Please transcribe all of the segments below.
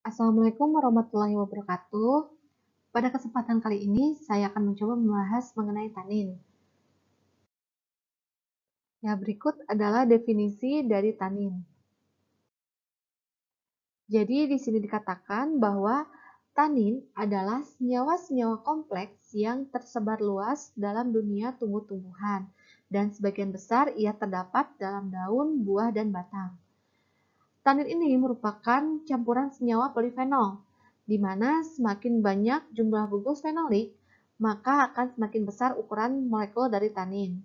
Assalamualaikum warahmatullahi wabarakatuh. Pada kesempatan kali ini, saya akan mencoba membahas mengenai tanin. Ya, berikut adalah definisi dari tanin. Jadi, di sini dikatakan bahwa tanin adalah senyawa-senyawa kompleks yang tersebar luas dalam dunia tumbuh-tumbuhan, dan sebagian besar ia terdapat dalam daun, buah, dan batang. Tanin ini merupakan campuran senyawa polifenol, di mana semakin banyak jumlah gugus fenolik, maka akan semakin besar ukuran molekul dari tanin.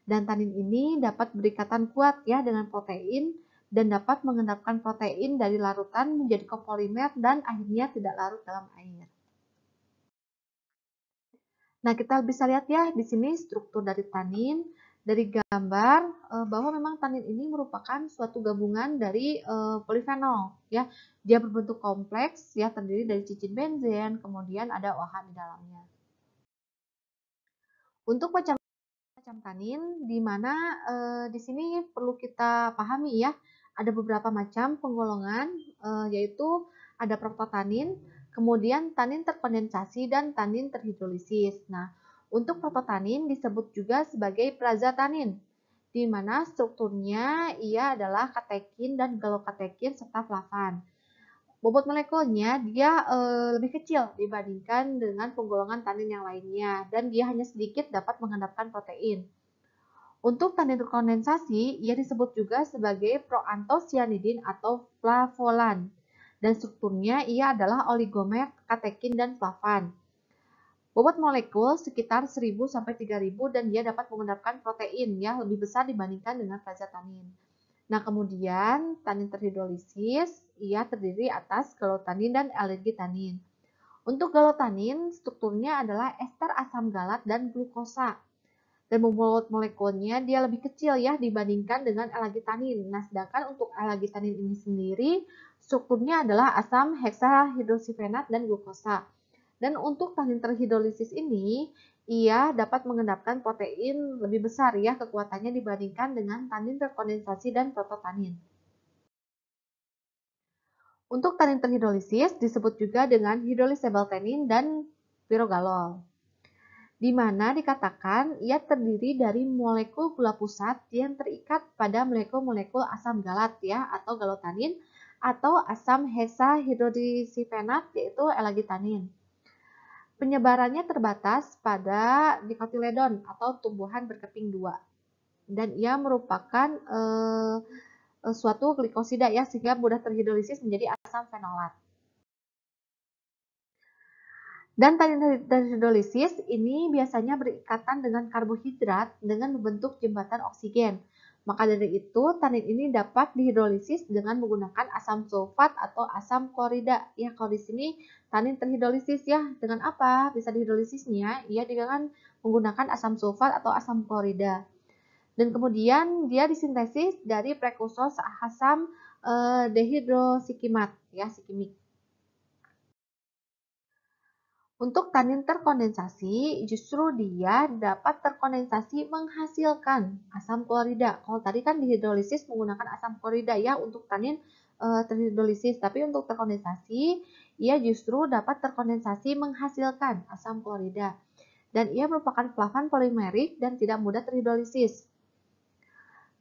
Dan tanin ini dapat berikatan kuat ya dengan protein dan dapat mengendapkan protein dari larutan menjadi kopolimer dan akhirnya tidak larut dalam air. Nah, kita bisa lihat ya di sini struktur dari tanin. Dari gambar bahwa memang tanin ini merupakan suatu gabungan dari polifenol ya. Dia berbentuk kompleks ya, terdiri dari cicin benzen, kemudian ada OH di dalamnya. Untuk macam tanin di mana di sini perlu kita pahami ya, ada beberapa macam penggolongan yaitu ada prototanin, kemudian tanin terkondensasi dan tanin terhidrolisis. Nah, untuk prototanin disebut juga sebagai prazatanin, di mana strukturnya ia adalah katekin dan galokatekin serta flavan. Bobot molekulnya dia lebih kecil dibandingkan dengan penggolongan tanin yang lainnya dan dia hanya sedikit dapat mengendapkan protein. Untuk tanin terkondensasi, ia disebut juga sebagai proantosianidin atau flavolan dan strukturnya ia adalah oligomer, katekin, dan flavan. Bobot molekul sekitar 1000 sampai 3000 dan dia dapat mengendapkan protein ya lebih besar dibandingkan dengan prazatanin. Nah, kemudian tanin terhidrolisis ia terdiri atas galotanin dan alergitanin. Untuk galotanin, strukturnya adalah ester asam galat dan glukosa. Dan bobot molekulnya dia lebih kecil ya dibandingkan dengan L-agitanin. Nah, sedangkan untuk L-agitanin ini sendiri strukturnya adalah asam heksahidroksifenat dan glukosa. Dan untuk tanin terhidrolisis ini, ia dapat mengendapkan protein lebih besar ya kekuatannya dibandingkan dengan tanin terkondensasi dan prototanin. Untuk tanin terhidrolisis disebut juga dengan hidrolysable tanin dan pirogalol, di mana dikatakan ia terdiri dari molekul gula pusat yang terikat pada molekul-molekul asam galat ya atau galotanin atau asam hexahidrodisiphenat yaitu L-agitanin. Penyebarannya terbatas pada dikotiledon atau tumbuhan berkeping dua dan ia merupakan suatu glikosida ya sehingga mudah terhidrolisis menjadi asam fenolat. Dan tanin terhidrolisis ini biasanya berikatan dengan karbohidrat dengan membentuk jembatan oksigen. Maka dari itu, tanin ini dapat dihidrolisis dengan menggunakan asam sulfat atau asam klorida. Ya, kalau di sini tanin terhidrolisis ya, dengan apa bisa dihidrolisisnya? Ya, dengan menggunakan asam sulfat atau asam klorida. Dan kemudian dia disintesis dari prekursor asam dehidrosikimat, ya, sikimik. Untuk tanin terkondensasi, justru dia dapat terkondensasi menghasilkan asam klorida. Kalau tadi kan dihidrolisis menggunakan asam klorida ya untuk tanin terhidrolisis, tapi untuk terkondensasi, ia justru dapat terkondensasi menghasilkan asam klorida. Dan ia merupakan flavan polimerik dan tidak mudah terhidrolisis.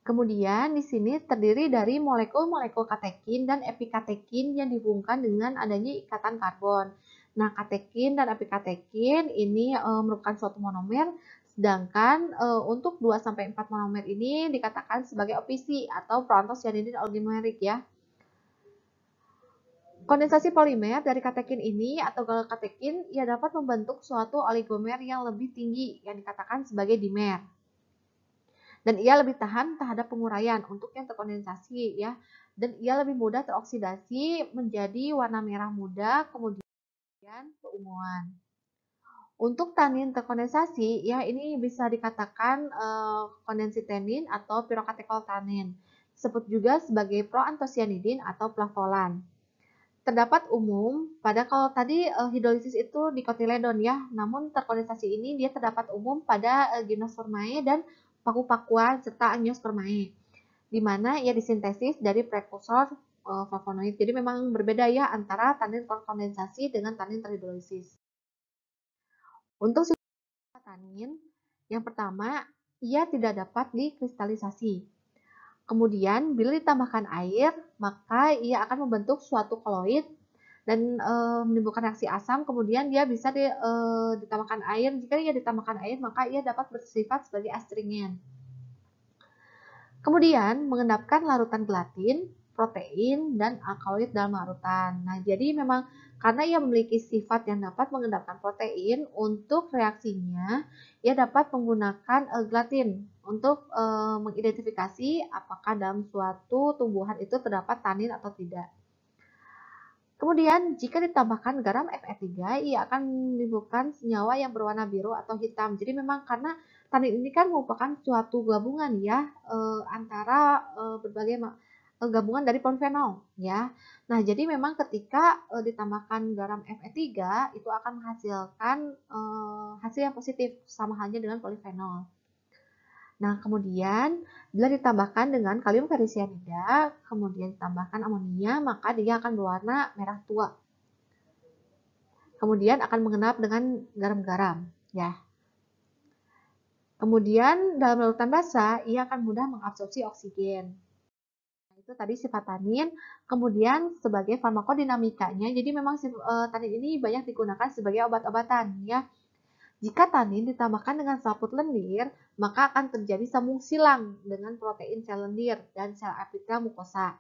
Kemudian di sini terdiri dari molekul-molekul katekin dan epikatekin yang dihubungkan dengan adanya ikatan karbon. Nah, katekin dan epikatekin ini merupakan suatu monomer, sedangkan untuk 2-4 monomer ini dikatakan sebagai OPC atau proantosianidin oligomerik ya. Kondensasi polimer dari katekin ini atau galokatekin ia dapat membentuk suatu oligomer yang lebih tinggi yang dikatakan sebagai dimer. Dan ia lebih tahan terhadap penguraian untuk yang terkondensasi ya. Dan ia lebih mudah teroksidasi menjadi warna merah muda kemudian keunguan. Untuk tanin terkondensasi ya ini bisa dikatakan kondensitenin atau pirokatekoltanin. Disebut juga sebagai proantosianidin atau flavolan. Terdapat umum pada kalau tadi hidrolisis itu dikotiledon ya, namun terkondensasi ini dia terdapat umum pada gimnospermae dan paku-pakuan serta angiospermae, di mana ia disintesis dari prekursor flavonoid. Jadi memang berbeda ya antara tanin terkondensasi dengan tanin terhidrolisis. Untuk sifat tanin, yang pertama, ia tidak dapat dikristalisasi. Kemudian, bila ditambahkan air, maka ia akan membentuk suatu koloid dan menimbulkan reaksi asam. Kemudian dia bisa ditambahkan air. Jika ia ditambahkan air, maka ia dapat bersifat sebagai astringen. Kemudian, mengendapkan larutan gelatin, protein, dan alkaloid dalam larutan. Nah, jadi memang karena ia memiliki sifat yang dapat mengendapkan protein, untuk reaksinya ia dapat menggunakan gelatin untuk mengidentifikasi apakah dalam suatu tumbuhan itu terdapat tanin atau tidak. Kemudian, jika ditambahkan garam Fe3, ia akan menimbulkan senyawa yang berwarna biru atau hitam. Jadi memang karena tanin ini kan merupakan suatu gabungan ya antara berbagai gabungan dari polifenol ya. Nah, jadi memang ketika ditambahkan garam Fe3 itu akan menghasilkan hasil yang positif sama halnya dengan polifenol. Nah, kemudian bila ditambahkan dengan kalium ferrisianida, kemudian ditambahkan amonia, maka dia akan berwarna merah tua. Kemudian akan mengenap dengan garam-garam, ya. Kemudian dalam larutan basah, ia akan mudah mengabsorpsi oksigen. Nah, itu tadi sifat tanin. Kemudian sebagai farmakodinamikanya, jadi memang tanin ini banyak digunakan sebagai obat-obatan, ya. Jika tanin ditambahkan dengan selaput lendir, maka akan terjadi sambung silang dengan protein sel lendir dan sel epitel mukosa.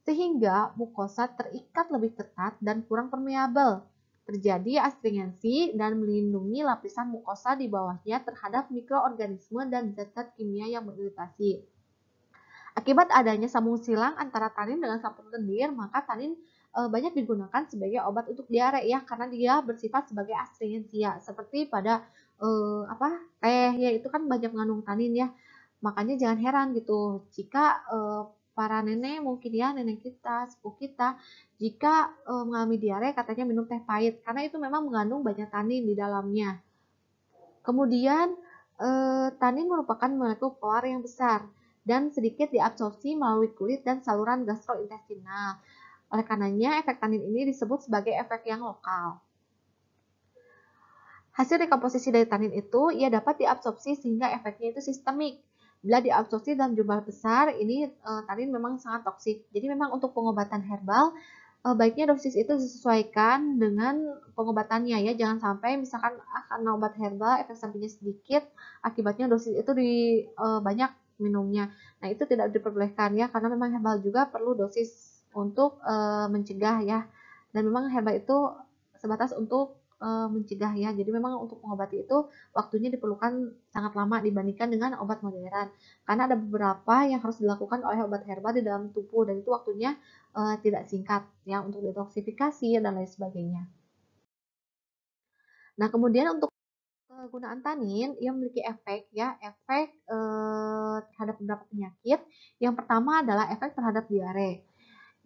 Sehingga mukosa terikat lebih ketat dan kurang permeabel. Terjadi astringensi dan melindungi lapisan mukosa di bawahnya terhadap mikroorganisme dan zat-zat kimia yang beriritasi. Akibat adanya sambung silang antara tanin dengan selaput lendir, maka tanin banyak digunakan sebagai obat untuk diare ya, karena dia bersifat sebagai astringensia seperti pada teh ya, itu kan banyak mengandung tanin ya. Makanya jangan heran gitu jika para nenek mungkin ya, nenek kita, sepupu kita, jika mengalami diare katanya minum teh pahit karena itu memang mengandung banyak tanin di dalamnya. Kemudian tanin merupakan molekul polar yang besar dan sedikit diabsorpsi melalui kulit dan saluran gastrointestinal. Oleh karenanya, efek tanin ini disebut sebagai efek yang lokal. Hasil dekomposisi dari tanin itu, ia dapat diabsorpsi sehingga efeknya itu sistemik. Bila diabsorpsi dalam jumlah besar, ini tanin memang sangat toksik. Jadi memang untuk pengobatan herbal, baiknya dosis itu disesuaikan dengan pengobatannya ya. Jangan sampai misalkan karena obat herbal efek sampingnya sedikit, akibatnya dosis itu banyak minumnya. Nah, itu tidak diperbolehkan ya, karena memang herbal juga perlu dosis untuk mencegah ya. Dan memang herbal itu sebatas untuk mencegah ya. Jadi memang untuk mengobati itu waktunya diperlukan sangat lama dibandingkan dengan obat modern. Karena ada beberapa yang harus dilakukan oleh obat herbal di dalam tubuh dan itu waktunya tidak singkat ya untuk detoksifikasi dan lain sebagainya. Nah, kemudian untuk penggunaan tanin, ia memiliki efek ya, efek terhadap beberapa penyakit. Yang pertama adalah efek terhadap diare.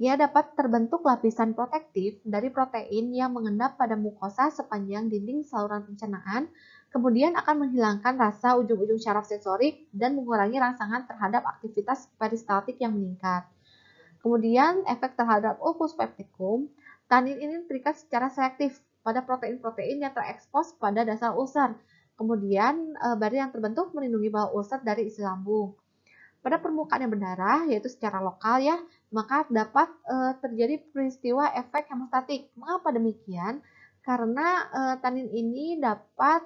Ia dapat terbentuk lapisan protektif dari protein yang mengendap pada mukosa sepanjang dinding saluran pencernaan, kemudian akan menghilangkan rasa ujung-ujung syaraf sensorik dan mengurangi rangsangan terhadap aktivitas peristaltik yang meningkat. Kemudian efek terhadap ulcus pepticum, tanin ini terikat secara selektif pada protein-protein yang terekspos pada dasar ulcer. Kemudian barrier yang terbentuk melindungi bawah ulcer dari isi lambung. Pada permukaan yang berdarah, yaitu secara lokal ya, maka dapat terjadi peristiwa efek hemostatik. Mengapa demikian? Karena tanin ini dapat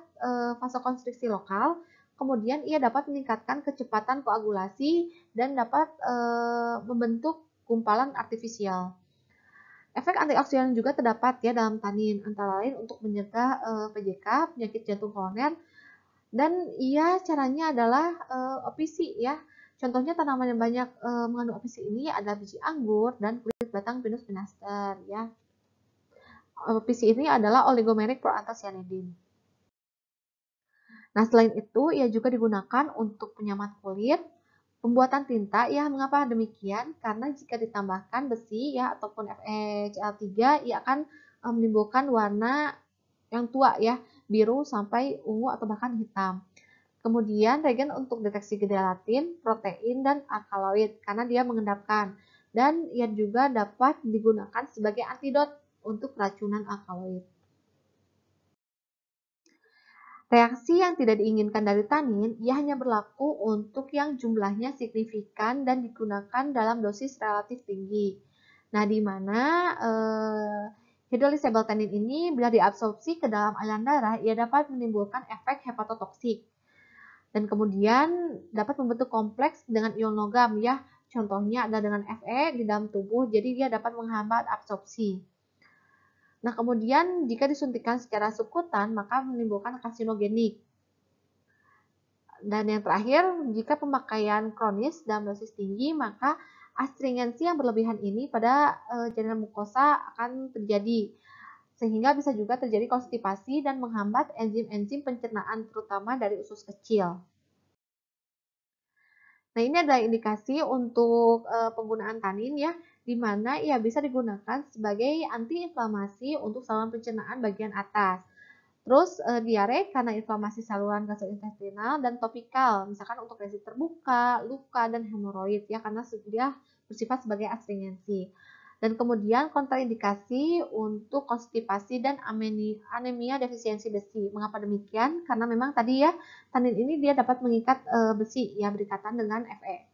vasokonstriksi lokal, kemudian ia dapat meningkatkan kecepatan koagulasi dan dapat membentuk gumpalan artifisial. Efek antioksidan juga terdapat ya dalam tanin, antara lain untuk mencegah PJK, penyakit jantung koroner, dan ia caranya adalah OPC ya. Contohnya tanaman yang banyak mengandung OPC ini adalah biji anggur dan kulit batang Pinus pinaster ya. OPC ini adalah oligomeric proanthocyanidin. Nah, selain itu ia juga digunakan untuk penyamat kulit, pembuatan tinta ya. Mengapa demikian? Karena jika ditambahkan besi ya ataupun FeCl3 ia akan menimbulkan warna yang tua ya, biru sampai ungu atau bahkan hitam. Kemudian regen untuk deteksi gelatin, protein, dan alkaloid karena dia mengendapkan. dan ia juga dapat digunakan sebagai antidot untuk keracunan alkaloid. Reaksi yang tidak diinginkan dari tanin, ia hanya berlaku untuk yang jumlahnya signifikan dan digunakan dalam dosis relatif tinggi. Nah, di mana hidrolysable tanin ini bila diabsorpsi ke dalam aliran darah, ia dapat menimbulkan efek hepatotoksik. Dan kemudian dapat membentuk kompleks dengan ion logam ya. Contohnya adalah dengan Fe di dalam tubuh, jadi dia dapat menghambat absorpsi. Nah, kemudian jika disuntikan secara subkutan, maka menimbulkan karsinogenik. Dan yang terakhir, jika pemakaian kronis dalam dosis tinggi, maka astringensi yang berlebihan ini pada jaringan mukosa akan terjadi. Sehingga bisa juga terjadi konstipasi dan menghambat enzim-enzim pencernaan, terutama dari usus kecil. Nah, ini adalah indikasi untuk penggunaan tanin ya, di mana ia bisa digunakan sebagai antiinflamasi untuk saluran pencernaan bagian atas. Terus diare karena inflamasi saluran gastrointestinal dan topikal, misalkan untuk lesi terbuka, luka, dan hemoroid ya, karena dia bersifat sebagai astringensi. Dan kemudian kontraindikasi untuk konstipasi dan anemia defisiensi besi. Mengapa demikian? Karena memang tadi ya, tanin ini dia dapat mengikat besi ya, berikatan dengan Fe.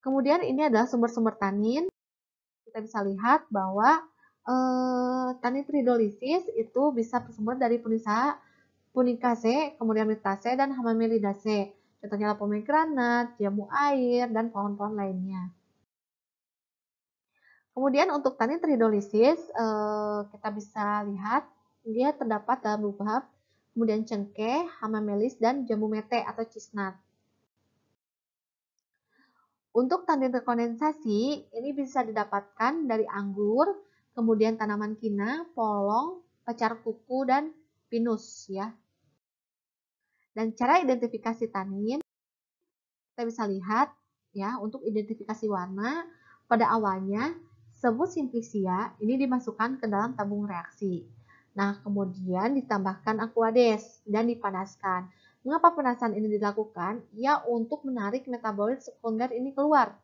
Kemudian ini adalah sumber-sumber tanin. Kita bisa lihat bahwa tanin hidrolisis itu bisa bersumber dari punicase, kemudian mirtase, dan hamamelidase. Contohnya pomegranat, jamu air, dan pohon-pohon lainnya. Kemudian untuk tanin hidrolisis, kita bisa lihat dia terdapat dalam lubab, kemudian cengkeh, hamamelis, dan jambu mete atau cisnat. Untuk tanin terkondensasi, ini bisa didapatkan dari anggur, kemudian tanaman kina, polong, pacar kuku, dan pinus ya. Dan cara identifikasi tanin, kita bisa lihat ya, untuk identifikasi warna, pada awalnya sebut simplicia ini dimasukkan ke dalam tabung reaksi. Nah, kemudian ditambahkan aquades dan dipanaskan. Mengapa pemanasan ini dilakukan? Ya, untuk menarik metabolit sekunder ini keluar.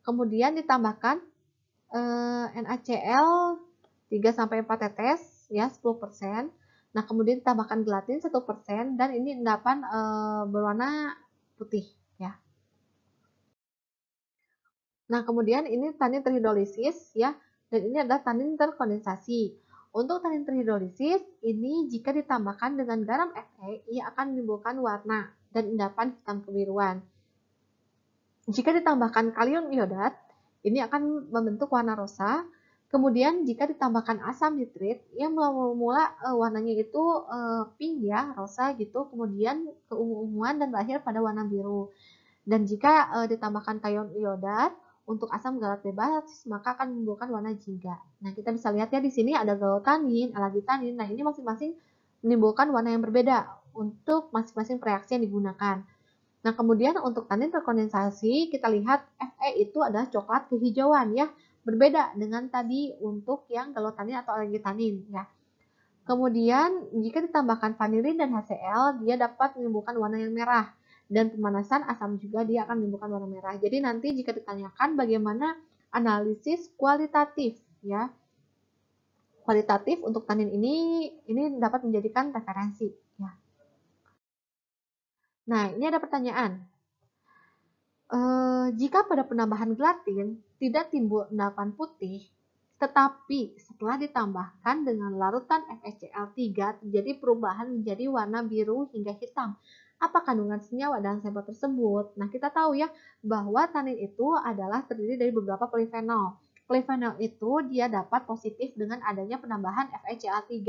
Kemudian ditambahkan NaCl 3-4 tetes ya, 10%. Nah, kemudian ditambahkan gelatin 1% dan ini endapan berwarna putih ya. Nah, kemudian ini tanin terhidrolisis ya, dan ini adalah tanin terkondensasi. Untuk tanin terhidrolisis ini jika ditambahkan dengan garam Fe, ia akan menimbulkan warna dan endapan hitam kebiruan. Jika ditambahkan kalium iodat, ini akan membentuk warna rosa. Kemudian jika ditambahkan asam nitrit, yang mula warnanya itu pink ya, rosa gitu, kemudian keunguan dan berakhir pada warna biru. Dan jika ditambahkan kalium iodat untuk asam galat bebas, maka akan menimbulkan warna jingga. Nah, kita bisa lihat ya di sini ada galotanin, alagitanin. Nah, ini masing-masing menimbulkan warna yang berbeda untuk masing-masing reaksi yang digunakan. Nah, kemudian untuk tanin terkondensasi, kita lihat Fe itu adalah coklat kehijauan ya, berbeda dengan tadi untuk yang galotanin atau alagitanin ya. Kemudian jika ditambahkan vanilin dan HCl, dia dapat menimbulkan warna yang merah. Dan pemanasan asam juga dia akan menimbulkan warna merah. Jadi nanti jika ditanyakan bagaimana analisis kualitatif ya. Kualitatif untuk tanin ini dapat menjadikan referensi ya. Nah, ini ada pertanyaan. Jika pada penambahan gelatin tidak timbul endapan putih, tetapi setelah ditambahkan dengan larutan FeCl3 terjadi perubahan menjadi warna biru hingga hitam. Apa kandungan senyawa dalam sampel tersebut? Nah, kita tahu ya bahwa tanin itu adalah terdiri dari beberapa polifenol. Polifenol itu dia dapat positif dengan adanya penambahan FeCl3.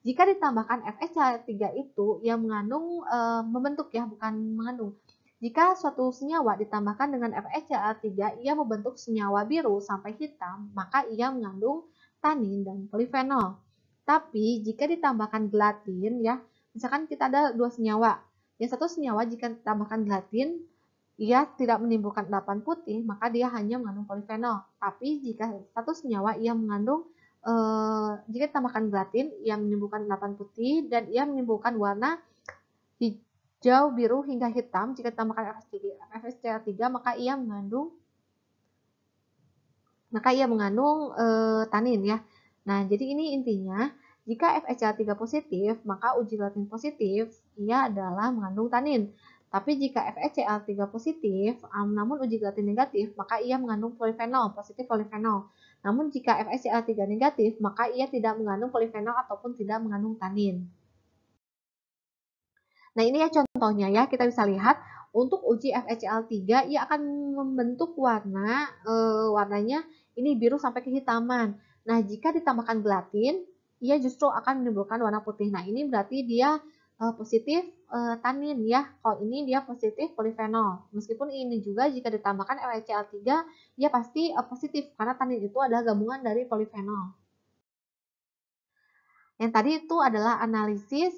Jika ditambahkan FeCl3 itu yang mengandung membentuk ya, bukan mengandung. Jika suatu senyawa ditambahkan dengan FeCl3, ia membentuk senyawa biru sampai hitam, maka ia mengandung tanin dan polifenol. Tapi jika ditambahkan gelatin ya, misalkan kita ada dua senyawa. Yang satu senyawa jika ditambahkan gelatin, ia tidak menimbulkan endapan putih, maka dia hanya mengandung polifenol. Tapi jika satu senyawa ia mengandung jika ditambahkan gelatin, ia menimbulkan endapan putih dan ia menimbulkan warna hijau, biru hingga hitam. Jika ditambahkan FeCl3 maka ia mengandung maka ia mengandung tanin ya. Nah, jadi ini intinya, jika FeCl3 positif, maka uji gelatin positif ia adalah mengandung tanin. Tapi jika FeCl3 positif, namun uji gelatin negatif, maka ia mengandung polifenol, positif polifenol. Namun jika FeCl3 negatif, maka ia tidak mengandung polifenol ataupun tidak mengandung tanin. Nah, ini ya contohnya ya, kita bisa lihat untuk uji FeCl3 ia akan membentuk warnanya ini biru sampai kehitaman. Nah, jika ditambahkan gelatin, ia justru akan menimbulkan warna putih. Nah, ini berarti dia positif tanin ya. Kalau ini dia positif polifenol. Meskipun ini juga jika ditambahkan FeCl3, ia pasti positif karena tanin itu adalah gabungan dari polifenol. Yang tadi itu adalah analisis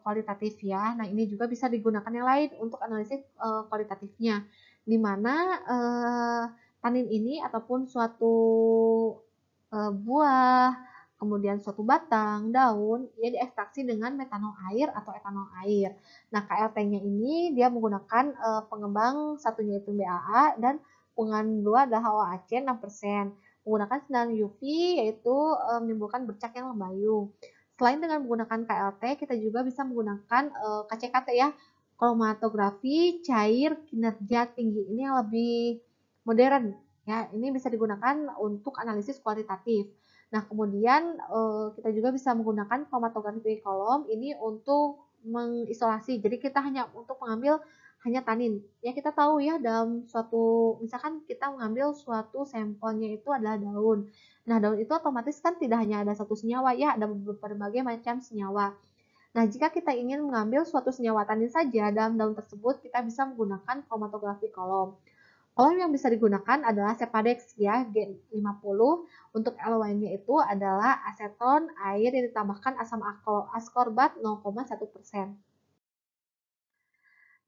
kualitatif ya. Nah, ini juga bisa digunakan yang lain untuk analisis kualitatifnya, di mana tanin ini ataupun suatu buah, kemudian suatu batang, daun, ia diekstraksi dengan metanol air atau etanol air. Nah, KLT-nya ini dia menggunakan pengembang satunya itu BAA dan pengandung dua adalah HOAC 6%. Menggunakan sinar UV yaitu menimbulkan bercak yang membayung. Selain dengan menggunakan KLT, kita juga bisa menggunakan KCKT ya, kromatografi cair kinerja tinggi. Ini yang lebih modern ya. Ini bisa digunakan untuk analisis kualitatif. Nah, kemudian kita juga bisa menggunakan kromatografi kolom ini untuk mengisolasi. Jadi kita hanya untuk mengambil hanya tanin. Ya kita tahu ya dalam suatu, misalkan kita mengambil suatu sampelnya itu adalah daun. Nah, daun itu otomatis kan tidak hanya ada satu senyawa ya, ada berbagai macam senyawa. Nah, jika kita ingin mengambil suatu senyawa tanin saja dalam daun tersebut, kita bisa menggunakan kromatografi kolom. Kolom yang bisa digunakan adalah Sepadex ya, G50. Untuk LY-nya itu adalah aseton air yang ditambahkan asam askorbat 0,1%.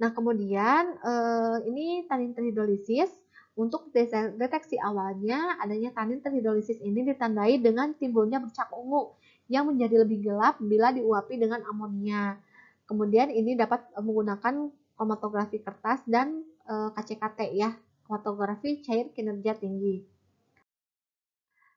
Nah, kemudian ini tanin terhidrolisis. Untuk deteksi awalnya, adanya tanin terhidrolisis ini ditandai dengan timbulnya bercak ungu yang menjadi lebih gelap bila diuapi dengan amonia. Kemudian ini dapat menggunakan kromatografi kertas dan KCKT ya, kromatografi cair kinerja tinggi.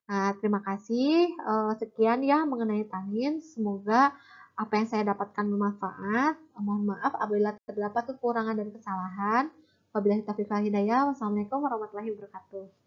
Nah, terima kasih. Sekian ya mengenai tanin. Semoga apa yang saya dapatkan bermanfaat. Mohon maaf apabila terdapat kekurangan dan kesalahan. Wabillahi taufiq wal hidayah. Wassalamualaikum warahmatullahi wabarakatuh.